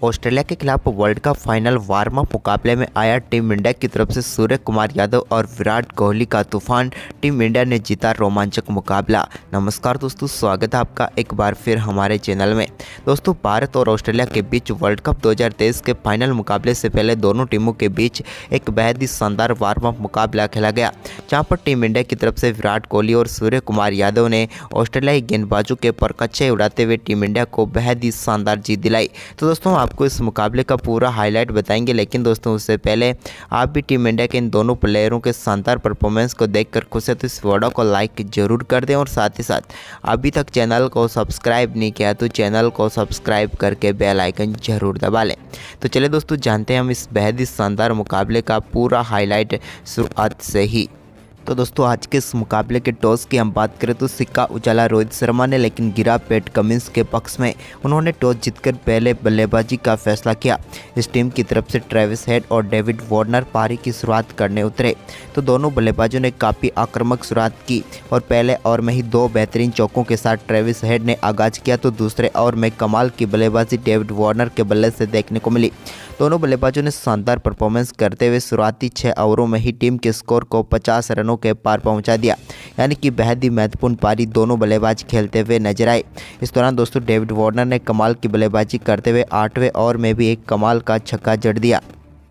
Australia के खिलाफ world cup final warm up मुकाबले में आया टीम इंडिया की तरफ से सूर्य कुमार यादव और विराट कोहली का तूफान। टीम इंडिया ने जीता रोमांचक मुकाबला। नमस्कार दोस्तों, स्वागत है आपका एक बार फिर हमारे चैनल में। दोस्तों, भारत और ऑस्ट्रेलिया के बीच वर्ल्ड कप 2023 के फाइनल मुकाबले से पहले दोनों टीमों के बीच एक बेहद ही शानदार वार्म अप मुकाबला खेला गया, जहां पर टीम इंडिया की तरफ से विराट कोहली और सूर्य कुमार यादव ने ऑस्ट्रेलियाई गेंदबाजों के परकच्चे उड़ाते हुए टीम इंडिया को बेहद ही शानदार जीत दिलाई। तो दोस्तों, आपको इस मुकाबले का पूरा हाईलाइट बताएंगे, लेकिन दोस्तों उससे पहले आप भी टीम इंडिया के इन दोनों प्लेयरों के शानदार परफॉर्मेंस को देखकर खुश है तो इस वीडियो को लाइक जरूर कर दें और साथ ही साथ अभी तक चैनल को सब्सक्राइब नहीं किया तो चैनल को सब्सक्राइब करके बेल आइकन जरूर दबा लें। तो चलिए दोस्तों, जानते हैं हम इस बेहद ही शानदार मुकाबले का पूरा हाईलाइट शुरुआत से ही। तो दोस्तों, आज के इस मुकाबले के टॉस की हम बात करें तो सिक्का उछाला रोहित शर्मा ने, लेकिन गिरा पैट कमिंस के पक्ष में। उन्होंने टॉस जीतकर पहले बल्लेबाजी का फैसला किया। इस टीम की तरफ से ट्रेविस हेड और डेविड वार्नर पारी की शुरुआत करने उतरे तो दोनों बल्लेबाजों ने काफ़ी आक्रामक शुरुआत की और पहले ओवर में ही दो बेहतरीन चौकों के साथ ट्रेविस हेड ने आगाज किया तो दूसरे ओवर में कमाल की बल्लेबाजी डेविड वार्नर के बल्ले से देखने को मिली। दोनों बल्लेबाजों ने शानदार परफॉर्मेंस करते हुए शुरुआती 6 ओवरों में ही टीम के स्कोर को 50 रनों के पार पहुंचा दिया, यानी कि बेहद ही महत्वपूर्ण पारी दोनों बल्लेबाज खेलते हुए नजर आए। इस दौरान दोस्तों डेविड वार्नर ने कमाल की बल्लेबाजी करते हुए 8वें ओवर में भी एक कमाल का छक्का जड़ दिया,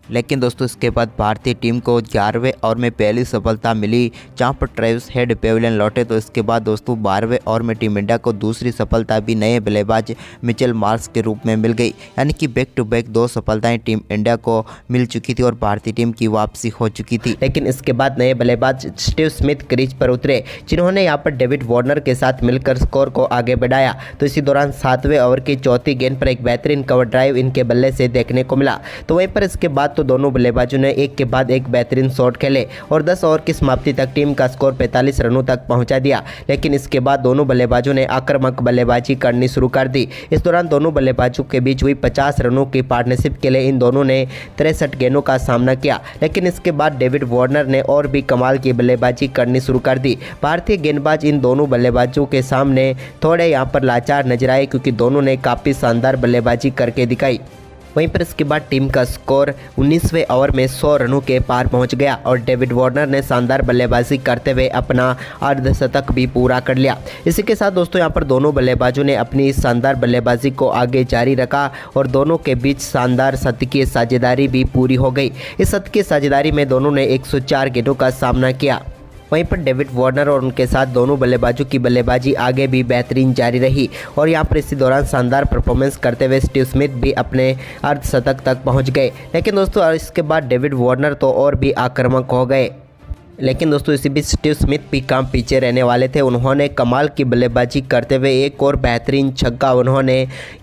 लेकिन दोस्तों इसके बाद भारतीय टीम को 11वें ओवर में पहली सफलता मिली, जहां पर ट्रेविस हेड पेविलियन लौटे। तो इसके बाद दोस्तों 12वें ओवर में टीम इंडिया को दूसरी सफलता भी नए बल्लेबाज मिचेल मार्श के रूप में मिल गई, यानी कि बैक टू बैक 2 सफलताएं टीम इंडिया को मिल चुकी थी और भारतीय टीम की वापसी हो चुकी थी। लेकिन इसके बाद नए बल्लेबाज स्टीव स्मिथ क्रीज पर उतरे, जिन्होंने यहाँ पर डेविड वार्नर के साथ मिलकर स्कोर को आगे बढ़ाया। तो इसी दौरान 7वें ओवर की चौथी गेंद पर एक बेहतरीन कवर ड्राइव इनके बल्ले से देखने को मिला। तो वहीं पर इसके बाद तो दोनों बल्लेबाजों ने एक के बाद एक बेहतरीन शॉट खेले और 10 ओवर की समाप्ति तक टीम का स्कोर 45 रनों तक पहुंचा दिया। लेकिन इसके बाद दोनों बल्लेबाजों ने आक्रामक बल्लेबाजी करनी शुरू कर दी। इस दौरान दोनों बल्लेबाजों के बीच हुई 50 रनों की पार्टनरशिप के लिए इन दोनों ने 63 गेंदों का सामना किया। लेकिन इसके बाद डेविड वार्नर ने और भी कमाल की बल्लेबाजी करनी शुरू कर दी। भारतीय गेंदबाज इन दोनों बल्लेबाजों के सामने थोड़े यहाँ पर लाचार नजर आए, क्योंकि दोनों ने काफ़ी शानदार बल्लेबाजी करके दिखाई। वहीं पर इसके बाद टीम का स्कोर 19वें ओवर में 100 रनों के पार पहुंच गया और डेविड वार्नर ने शानदार बल्लेबाजी करते हुए अपना अर्धशतक भी पूरा कर लिया। इसी के साथ दोस्तों यहाँ पर दोनों बल्लेबाजों ने अपनी इस शानदार बल्लेबाजी को आगे जारी रखा और दोनों के बीच शानदार शतकीय साझेदारी भी पूरी हो गई। इस शतकीय साझेदारी में दोनों ने 104 गेंदों का सामना किया। वहीं पर डेविड वार्नर और उनके साथ दोनों बल्लेबाजों की बल्लेबाजी आगे भी बेहतरीन जारी रही और यहां पर इसी दौरान शानदार परफॉर्मेंस करते हुए स्टीव स्मिथ भी अपने अर्धशतक तक पहुंच गए। लेकिन दोस्तों इसके बाद डेविड वार्नर तो और भी आक्रामक हो गए, लेकिन दोस्तों इसी बीच स्टीव स्मिथ भी काम पीछे रहने वाले थे। उन्होंने कमाल की बल्लेबाजी करते हुए एक और बेहतरीन छक्का उन्होंने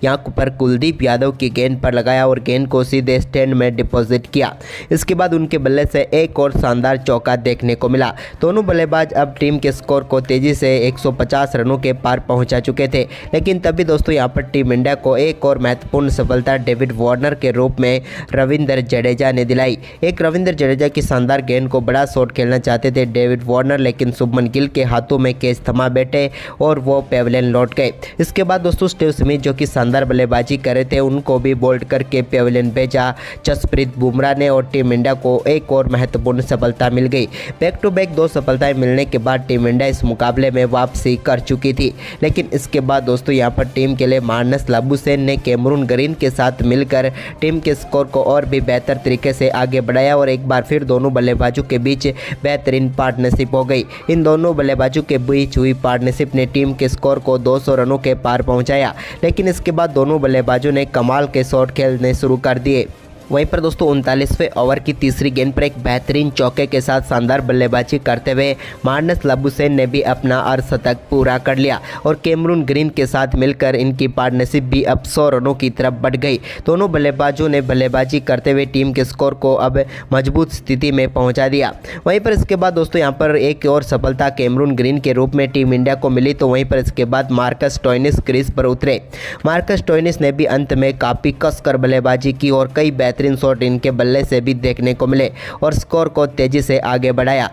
यहाँ पर कुलदीप यादव की गेंद पर लगाया और गेंद को सीधे स्टैंड में डिपॉजिट किया। इसके बाद उनके बल्ले से एक और शानदार चौका देखने को मिला। दोनों बल्लेबाज अब टीम के स्कोर को तेज़ी से 150 रनों के पार पहुँचा चुके थे। लेकिन तभी दोस्तों यहाँ पर टीम इंडिया को एक और महत्वपूर्ण सफलता डेविड वार्नर के रूप में रविंद्र जडेजा ने दिलाई। एक रविंद्र जडेजा की शानदार गेंद को बड़ा शॉट खेलना चाहते थे डेविड वार्नर, लेकिन शुभमन गिल के हाथों में कैच थमा बैठे और वो पेविलियन लौट गए। इसके बाद दोस्तों स्टीव स्मिथ जो कि शानदार बल्लेबाजी कर रहे थे, उनको भी बोल्ड करके पेविलियन भेजा जसप्रीत बुमराह ने और टीम इंडिया को एक और महत्वपूर्ण सफलता मिल गई। बैक टू बैक 2 सफलताएं मिलने के बाद टीम इंडिया इस मुकाबले में वापसी कर चुकी थी। लेकिन इसके बाद दोस्तों यहाँ पर टीम के लिए मार्नस लाबुशेन ने कैमरून ग्रीन के साथ मिलकर टीम के स्कोर को और भी बेहतर तरीके से आगे बढ़ाया और एक बार फिर दोनों बल्लेबाजों के बीच बेहतरीन पार्टनरशिप हो गई। इन दोनों बल्लेबाजों के बीच हुई पार्टनरशिप ने टीम के स्कोर को 200 रनों के पार पहुंचाया। लेकिन इसके बाद दोनों बल्लेबाजों ने कमाल के शॉट खेलने शुरू कर दिए। वहीं पर दोस्तों 39वें ओवर की तीसरी गेंद पर एक बेहतरीन चौके के साथ शानदार बल्लेबाजी करते हुए मार्नस लाबुशेन ने भी अपना अर्धशतक पूरा कर लिया और कैमरून ग्रीन के साथ मिलकर इनकी पार्टनरशिप भी अब 100 रनों की तरफ बढ़ गई। दोनों बल्लेबाजों ने बल्लेबाजी करते हुए टीम के स्कोर को अब मजबूत स्थिति में पहुंचा दिया। वहीं पर इसके बाद दोस्तों यहाँ पर एक और सफलता कैमरून ग्रीन के रूप में टीम इंडिया को मिली। तो वहीं पर इसके बाद मार्कस स्टोइनिस क्रीज पर उतरे। मार्कस स्टोइनिस ने भी अंत में काफ़ी कसकर बल्लेबाजी की और कई बेहतरीन शॉट इनके बल्ले से भी देखने को मिले और स्कोर को तेजी से आगे बढ़ाया।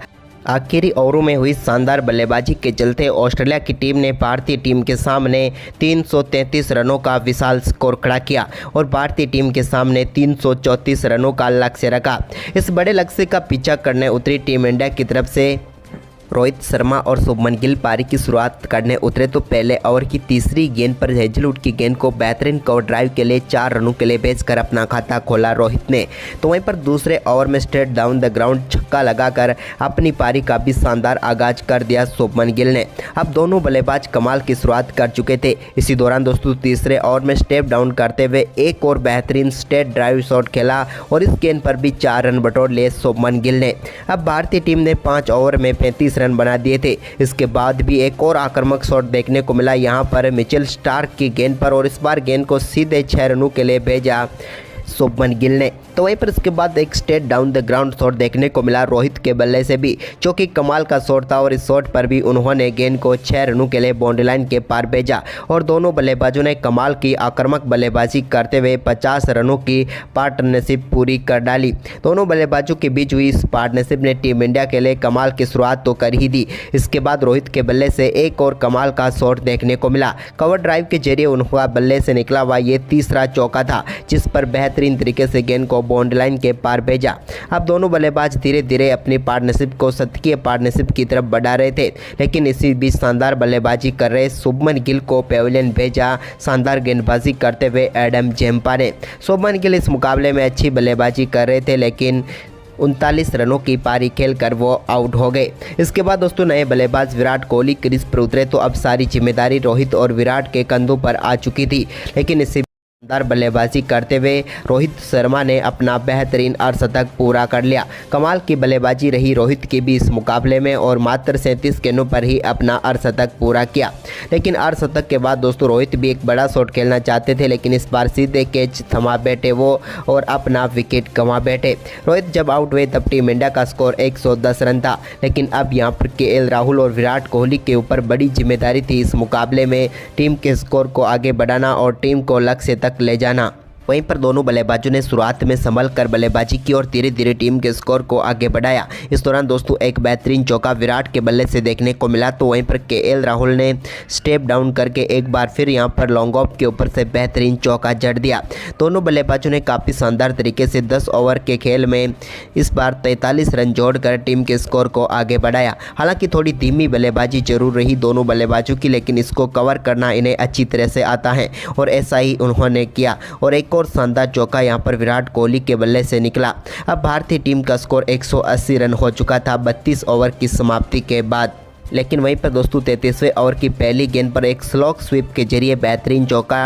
आखिरी ओवरों में हुई शानदार बल्लेबाजी के चलते ऑस्ट्रेलिया की टीम ने भारतीय टीम के सामने 333 रनों का विशाल स्कोर खड़ा किया और भारतीय टीम के सामने 334 रनों का लक्ष्य रखा। इस बड़े लक्ष्य का पीछा करने उतरी टीम इंडिया की तरफ से रोहित शर्मा और शुभमन गिल पारी की शुरुआत करने उतरे तो पहले ओवर की तीसरी गेंद पर हेजलवुड की गेंद को बेहतरीन कवर ड्राइव के लिए 4 रनों के लिए भेजकर अपना खाता खोला रोहित ने। तो वहीं पर दूसरे ओवर में स्ट्रेट डाउन द ग्राउंड छक्का लगाकर अपनी पारी का भी शानदार आगाज कर दिया शुभमन गिल ने। अब दोनों बल्लेबाज कमाल की शुरुआत कर चुके थे। इसी दौरान दोस्तों तीसरे ओवर में स्टेप डाउन करते हुए एक और बेहतरीन स्ट्रेट ड्राइव शॉट खेला और इस गेंद पर भी 4 रन बटोर लिए शुभमन गिल ने। अब भारतीय टीम ने 5 ओवर में 35 रन बना दिए थे। इसके बाद भी एक और आक्रामक शॉट देखने को मिला यहां पर मिचेल स्टार्क की गेंद पर और इस बार गेंद को सीधे 6 रनों के लिए भेजा शुभमन गिल ने। तो वहीं पर इसके बाद एक straight down the ground shot देखने को मिला रोहित के बल्ले से भी, जो कि कमाल का शॉट था और इस शॉट पर भी उन्होंने गेंद को 6 रनों के लिए बाउंड्री लाइन के पार भेजा और दोनों बल्लेबाजों ने कमाल की आक्रामक बल्लेबाजी करते हुए 50 रनों की पार्टनरशिप पूरी कर डाली। दोनों बल्लेबाजों के बीच हुई इस पार्टनरशिप ने टीम इंडिया के लिए कमाल की शुरुआत तो कर ही दी। इसके बाद रोहित के बल्ले से एक और कमाल का शॉट देखने को मिला। कवर ड्राइव के जरिए उनका बल्ले से निकला हुआ ये तीसरा चौका था जिस पर बेहतरीन तरीके से गेंद को बाउंड्री लाइन के पार भेजा। अब दोनों बल्लेबाज धीरे धीरे अपनी पार्टनरशिप को शतकीय पार्टनरशिप की तरफ बढ़ा रहे थे, लेकिन इसी बीच शानदार बल्लेबाजी कर रहे शुभमन गिल को पेविलियन भेजा शानदार गेंदबाजी करते हुए एडम जेम्पा ने। शुभमन गिल इस मुकाबले में अच्छी बल्लेबाजी कर रहे थे, लेकिन 39 रनों की पारी खेलकर वो आउट हो गए। इसके बाद दोस्तों नए बल्लेबाज विराट कोहली क्रीज पर उतरे तो अब सारी जिम्मेदारी रोहित और विराट के कंधों पर आ चुकी थी, लेकिन इसी शानदार बल्लेबाजी करते हुए रोहित शर्मा ने अपना बेहतरीन अर्धशतक पूरा कर लिया। कमाल की बल्लेबाजी रही रोहित की भी इस मुकाबले में और मात्र 37 गेंदों पर ही अपना अर्धशतक पूरा किया। लेकिन अर्धशतक के बाद दोस्तों रोहित भी एक बड़ा शॉट खेलना चाहते थे, लेकिन इस बार सीधे कैच थमा बैठे वो और अपना विकेट गंवा बैठे। रोहित जब आउट हुए तब टीम इंडिया का स्कोर 110 रन था, लेकिन अब यहाँ पर केएल राहुल और विराट कोहली के ऊपर बड़ी जिम्मेदारी थी इस मुकाबले में टीम के स्कोर को आगे बढ़ाना और टीम को लक्ष्य तक ले जाना। वहीं पर दोनों बल्लेबाजों ने शुरुआत में संभल कर बल्लेबाजी की और धीरे धीरे टीम के स्कोर को आगे बढ़ाया। इस दौरान दोस्तों एक बेहतरीन चौका विराट के बल्ले से देखने को मिला तो वहीं पर केएल राहुल ने स्टेप डाउन करके एक बार फिर यहां पर लॉन्ग ऑफ के ऊपर से बेहतरीन चौका जड़ दिया। दोनों बल्लेबाजों ने काफ़ी शानदार तरीके से 10 ओवर के खेल में इस बार 43 रन जोड़कर टीम के स्कोर को आगे बढ़ाया। हालांकि थोड़ी धीमी बल्लेबाजी जरूर रही दोनों बल्लेबाजों की, लेकिन इसको कवर करना इन्हें अच्छी तरह से आता है और ऐसा ही उन्होंने किया और एक और शानदार चौका यहां पर विराट कोहली के बल्ले से निकला। अब भारतीय टीम का स्कोर 180 रन हो चुका था 32 ओवर की समाप्ति के बाद। लेकिन वहीं पर दोस्तों 33वें ओवर की पहली गेंद पर एक स्लॉग स्वीप के जरिए बेहतरीन चौका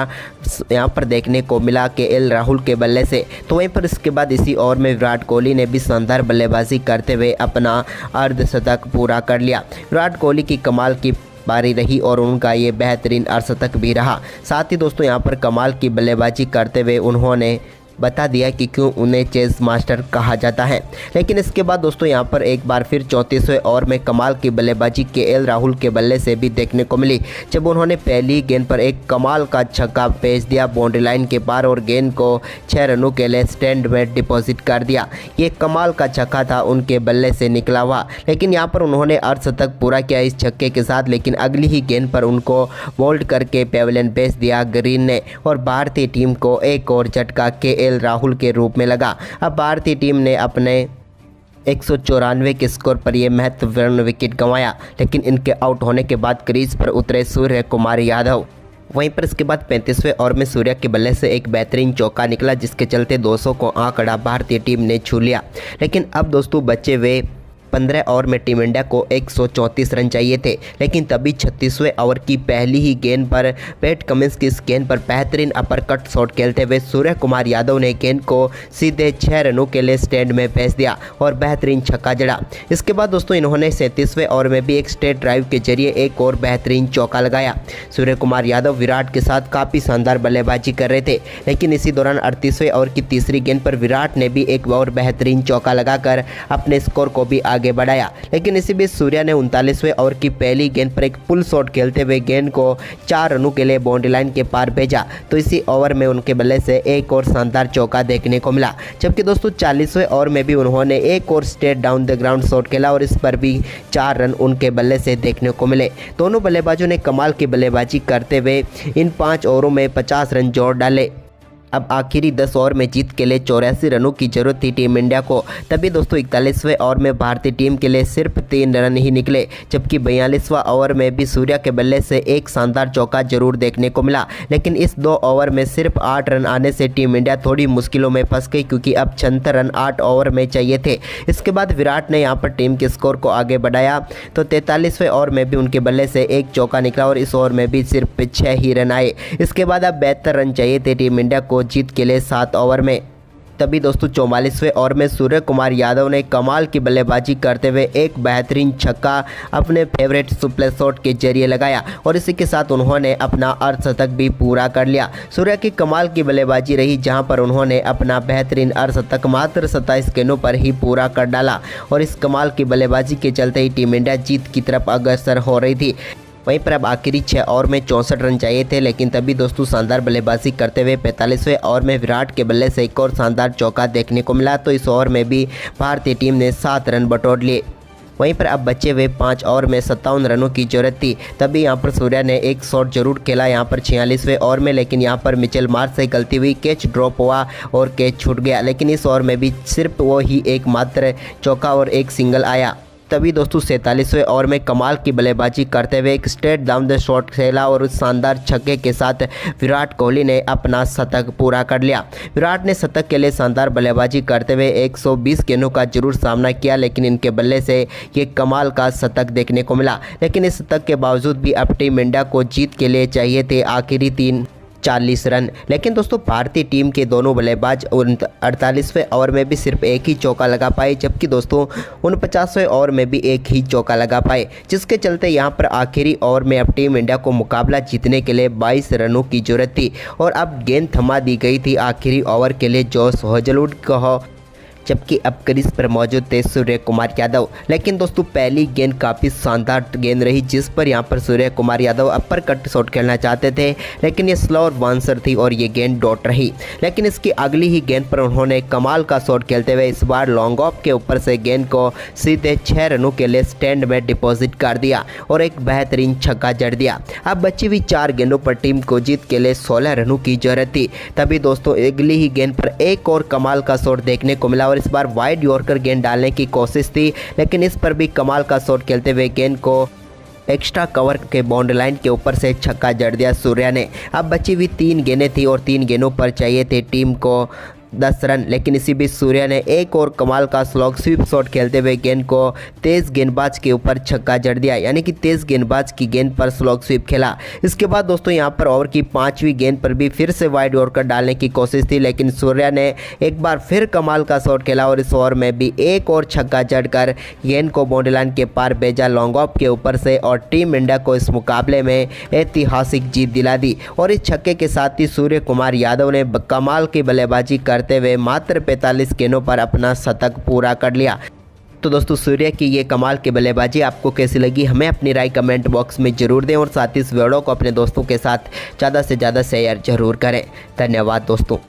यहां पर देखने को मिला केएल राहुल के बल्ले से। तो वहीं पर इसके बाद इसी ओवर में विराट कोहली ने भी शानदार बल्लेबाजी करते हुए अपना अर्धशतक पूरा कर लिया। विराट कोहली की कमाल की पारी रही और उनका ये बेहतरीन अर्धशतक भी रहा। साथ ही दोस्तों यहाँ पर कमाल की बल्लेबाजी करते हुए उन्होंने बता दिया कि क्यों उन्हें चेस मास्टर कहा जाता है। लेकिन इसके बाद दोस्तों यहाँ पर एक बार फिर 34वें ओवर में कमाल की बल्लेबाजी केएल राहुल के बल्ले से भी देखने को मिली, जब उन्होंने पहली गेंद पर एक कमाल का छक्का भेज दिया बाउंड्री लाइन के पार और गेंद को 6 रनों के लिए स्टैंड में डिपॉजिट कर दिया। ये कमाल का छक्का था उनके बल्ले से निकला हुआ, लेकिन यहाँ पर उन्होंने अर्धशतक पूरा किया इस छक्के के साथ, लेकिन अगली ही गेंद पर उनको बोल्ड करके पेविलियन भेज दिया ग्रीन ने और भारतीय टीम को एक और झटका केएल राहुल के रूप में लगा। अब भारतीय टीम ने अपने 194 के स्कोर पर यह महत्वपूर्ण विकेट गंवाया, लेकिन इनके आउट होने के बाद क्रीज पर उतरे सूर्य कुमार यादव। वहीं पर इसके बाद 35वें ओवर में सूर्या के बल्ले से एक बेहतरीन चौका निकला जिसके चलते 200 को आंकड़ा भारतीय टीम ने छू लिया। लेकिन अब दोस्तों बचे हुए 15 ओवर में टीम इंडिया को 134 रन चाहिए थे, लेकिन तभी 36वें ओवर की पहली ही गेंद पर पैट कमिंस की इस गेंद पर बेहतरीन अपर कट शॉट खेलते हुए सूर्य कुमार यादव ने गेंद को सीधे 6 रनों के लिए स्टैंड में भेज दिया और बेहतरीन छक्का जड़ा। इसके बाद दोस्तों इन्होंने 37वें ओवर में भी एक स्ट्रेट ड्राइव के जरिए एक और बेहतरीन चौका लगाया। सूर्य कुमार यादव विराट के साथ काफ़ी शानदार बल्लेबाजी कर रहे थे, लेकिन इसी दौरान 38वें ओवर की तीसरी गेंद पर विराट ने भी एक और बेहतरीन चौका लगाकर अपने स्कोर को भी आगे बढ़ाया। लेकिन इसी बीच सूर्या ने 39वें ओवर की पहली गेंद पर एक पुल शॉट खेलते हुए गेंद को 4 रनों के लिए बाउंड्री लाइन के पार भेजा, तो इसी ओवर में उनके बल्ले से एक और शानदार चौका देखने को मिला। जबकि दोस्तों 40वें ओवर में भी उन्होंने एक और straight down the ground shot खेला और इस पर भी 4 रन उनके बल्ले से देखने को मिले। दोनों बल्लेबाजों ने कमाल की बल्लेबाजी करते हुए इन 5 ओवरों में 50 रन जोड़ डाले। अब आखिरी 10 ओवर में जीत के लिए 84 रनों की जरूरत थी टीम इंडिया को। तभी दोस्तों 41वें ओवर में भारतीय टीम के लिए सिर्फ 3 रन ही निकले, जबकि 42वां ओवर में भी सूर्या के बल्ले से एक शानदार चौका जरूर देखने को मिला। लेकिन इस 2 ओवर में सिर्फ 8 रन आने से टीम इंडिया थोड़ी मुश्किलों में फंस गई, क्योंकि अब 76 रन 8 ओवर में चाहिए थे। इसके बाद विराट ने यहाँ पर टीम के स्कोर को आगे बढ़ाया, तो 43वें ओवर में भी उनके बल्ले से एक चौका निकला और इस ओवर में भी सिर्फ 6 ही रन आए। इसके बाद अब 72 रन चाहिए थे टीम इंडिया को जीत के लिए 7 ओवर में। तभी दोस्तों 44वें ओवर में सूर्य कुमार यादव ने कमाल की बल्लेबाजी करते हुए एक बेहतरीन छक्का अपने फेवरेट सुपर शॉट के जरिए लगाया और इसी के साथ उन्होंने अपना अर्धशतक भी पूरा कर लिया। सूर्या की कमाल की बल्लेबाजी रही, जहां पर उन्होंने अपना बेहतरीन अर्धशतक मात्र 27 गेंदों पर ही पूरा कर डाला और इस कमाल की बल्लेबाजी के चलते ही टीम इंडिया जीत की तरफ अग्रसर हो रही थी। वहीं पर अब आखिरी 6 ओवर में 64 रन चाहिए थे, लेकिन तभी दोस्तों शानदार बल्लेबाजी करते हुए 45वें ओवर में विराट के बल्ले से एक और शानदार चौका देखने को मिला, तो इस ओवर में भी भारतीय टीम ने 7 रन बटोर लिए। वहीं पर अब बचे हुए 5 ओवर में 57 रनों की जरूरत थी। तभी यहां पर सूर्या ने एक शॉट जरूर खेला यहां पर 46वें ओवर में, लेकिन यहां पर मिचेल मार्श से गलती हुई, कैच ड्रॉप हुआ और कैच छूट गया। लेकिन इस ओवर में भी सिर्फ वो ही एकमात्र चौका और एक सिंगल आया। तभी दोस्तों 47वें ओवर में कमाल की बल्लेबाजी करते हुए एक स्ट्रेट डाउन द शॉट खेला और उस शानदार छक्के के साथ विराट कोहली ने अपना शतक पूरा कर लिया। विराट ने शतक के लिए शानदार बल्लेबाजी करते हुए 120 गेंदों का जरूर सामना किया, लेकिन इनके बल्ले से ये कमाल का शतक देखने को मिला। लेकिन इस शतक के बावजूद भी अब टीम इंडिया को जीत के लिए चाहिए थे आखिरी 40 रन। लेकिन दोस्तों भारतीय टीम के दोनों बल्लेबाज 48वें ओवर में भी सिर्फ एक ही चौका लगा पाए, जबकि दोस्तों 49वें ओवर में भी एक ही चौका लगा पाए, जिसके चलते यहां पर आखिरी ओवर में अब टीम इंडिया को मुकाबला जीतने के लिए 22 रनों की जरूरत थी और अब गेंद थमा दी गई थी आखिरी ओवर के लिए जॉस हेजलवुड को, जबकि अब क्रीज पर मौजूद थे सूर्य कुमार यादव। लेकिन दोस्तों पहली गेंद काफ़ी शानदार गेंद रही, जिस पर यहां पर Surya Kumar Yadav upper cut shot खेलना चाहते थे, लेकिन ये स्लो और बाउंसर थी और ये गेंद डॉट रही। लेकिन इसकी अगली ही गेंद पर उन्होंने कमाल का शॉट खेलते हुए इस बार लॉन्ग ऑफ के ऊपर से गेंद को सीधे 6 रनों के लिए स्टैंड में डिपॉजिट कर दिया और एक बेहतरीन छक्का जड़ दिया। अब बची हुई 4 गेंदों पर टीम को जीत के लिए 16 रनों की जरूरत थी। तभी दोस्तों अगली ही गेंद पर एक और कमाल का शॉट देखने को मिला और इस बार वाइड यॉर्कर गेंद डालने की कोशिश थी, लेकिन इस पर भी कमाल का शॉट खेलते हुए गेंद को एक्स्ट्रा कवर के बाउंड्री लाइन के ऊपर से छक्का जड़ दिया सूर्या ने। अब बची हुई 3 गेंदें थी और 3 गेंदों पर चाहिए थे टीम को 10 रन, लेकिन इसी बीच सूर्या ने एक और कमाल का स्लॉग स्वीप शॉट खेलते हुए गेंद को तेज गेंदबाज के ऊपर छक्का जड़ दिया, यानी कि तेज गेंदबाज की गेंद पर स्लॉग स्वीप खेला। इसके बाद दोस्तों यहां पर ओवर की 5वीं गेंद पर भी फिर से वाइड यॉर्कर डालने की कोशिश थी, लेकिन सूर्या ने एक बार फिर कमाल का शॉट खेला और इस ओवर में भी एक और छक्का जड़कर गेंद को बाउंड्री लाइन के पार भेजा लॉन्ग ऑफ के ऊपर से और टीम इंडिया को इस मुकाबले में ऐतिहासिक जीत दिला दी। और इस छक्के के साथ ही सूर्य कुमार यादव ने कमाल की बल्लेबाजी करते हुए मात्र 45 गेंदों पर अपना शतक पूरा कर लिया। तो दोस्तों सूर्य की ये कमाल की बल्लेबाजी आपको कैसी लगी, हमें अपनी राय कमेंट बॉक्स में जरूर दें और साथ ही इस वीडियो को अपने दोस्तों के साथ ज़्यादा से ज़्यादा शेयर जरूर करें। धन्यवाद दोस्तों।